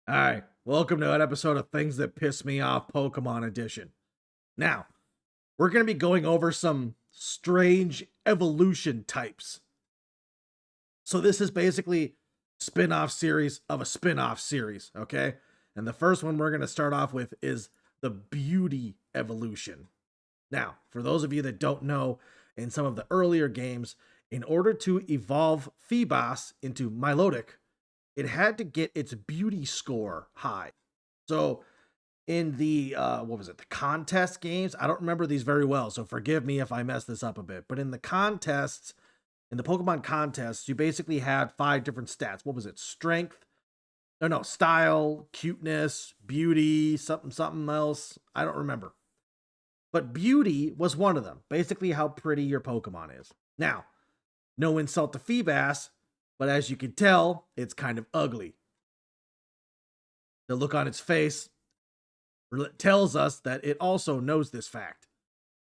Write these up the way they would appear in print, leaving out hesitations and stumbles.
Alright, welcome to an episode of Things That Piss Me Off Pokemon Edition. Now, we're going to be going over some strange evolution types. So this is basically spin-off series of a spin-off series, okay? And the first one we're going to start off with is the beauty evolution. Now, for those of you that don't know, in some of the earlier games, in order to evolve Feebas into Milotic, it had to get its beauty score high. So in the the contest games, I don't remember these very well, so forgive me if I mess this up a bit, but in the contests, in the Pokemon contests, you basically had 5 different stats. What was it? Strength, no, style, cuteness, beauty, something else, I don't remember. But beauty was one of them, basically how pretty your Pokemon is. Now, no insult to Feebas, but as you can tell, it's kind of ugly. The look on its face tells us that it also knows this fact.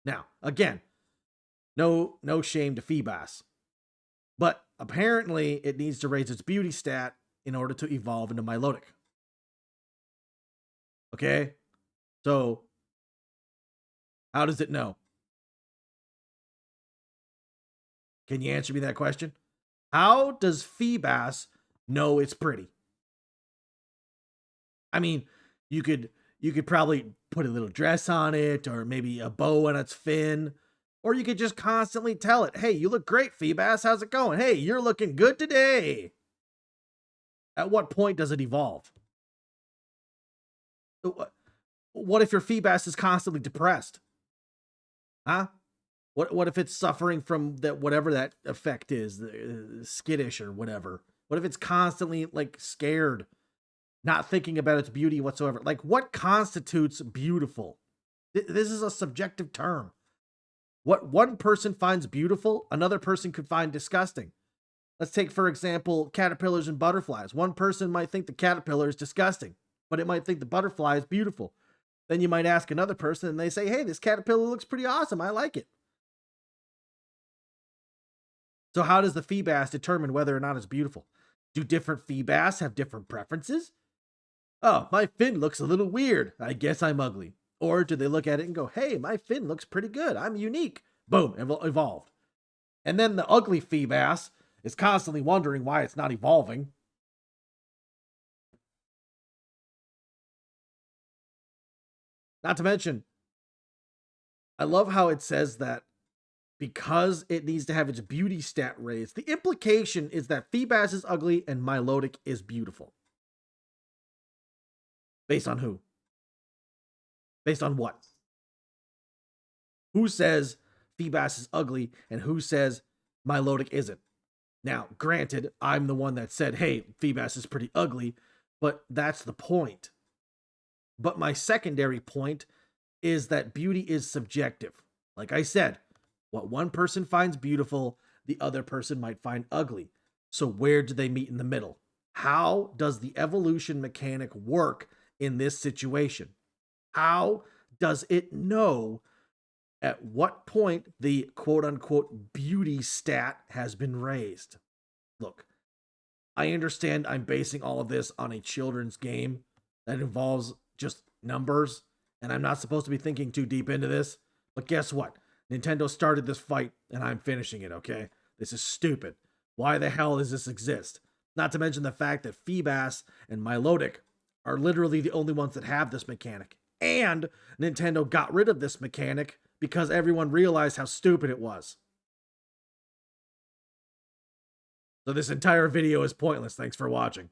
Now, again, no shame to Feebas, but apparently it needs to raise its beauty stat in order to evolve into Milotic. Okay? So, how does it know? Can you answer me that question? How does Feebas know it's pretty? I mean, you could probably put a little dress on it, or maybe a bow on its fin, or you could just constantly tell it, "Hey, you look great, Feebas. How's it going? Hey, you're looking good today." At what point does it evolve? What if your Feebas is constantly depressed? Huh? What if it's suffering from that, whatever that effect is, skittish or whatever? What if it's constantly like scared, not thinking about its beauty whatsoever? Like, what constitutes beautiful? This is a subjective term. What one person finds beautiful, another person could find disgusting. Let's take, for example, caterpillars and butterflies. One person might think the caterpillar is disgusting, but it might think the butterfly is beautiful. Then you might ask another person and they say, "Hey, this caterpillar looks pretty awesome. I like it." So how does the Feebas determine whether or not it's beautiful? Do different Feebas have different preferences? "Oh, my fin looks a little weird. I guess I'm ugly." Or do they look at it and go, "Hey, my fin looks pretty good. I'm unique." Boom, evolved. And then the ugly Feebas is constantly wondering why it's not evolving. Not to mention, I love how it says that because it needs to have its beauty stat raised, the implication is that Feebas is ugly and Milotic is beautiful. Based on who? Based on what? Who says Feebas is ugly and who says Milotic isn't? Now, granted, I'm the one that said, "Hey, Feebas is pretty ugly," but that's the point. But my secondary point is that beauty is subjective. Like I said, what one person finds beautiful, the other person might find ugly. So, where do they meet in the middle? How does the evolution mechanic work in this situation? How does it know at what point the quote unquote beauty stat has been raised? Look, I understand I'm basing all of this on a children's game that involves just numbers, and I'm not supposed to be thinking too deep into this, but guess what? Nintendo started this fight, and I'm finishing it, okay? This is stupid. Why the hell does this exist? Not to mention the fact that Feebas and Milotic are literally the only ones that have this mechanic. And Nintendo got rid of this mechanic because everyone realized how stupid it was. So this entire video is pointless. Thanks for watching.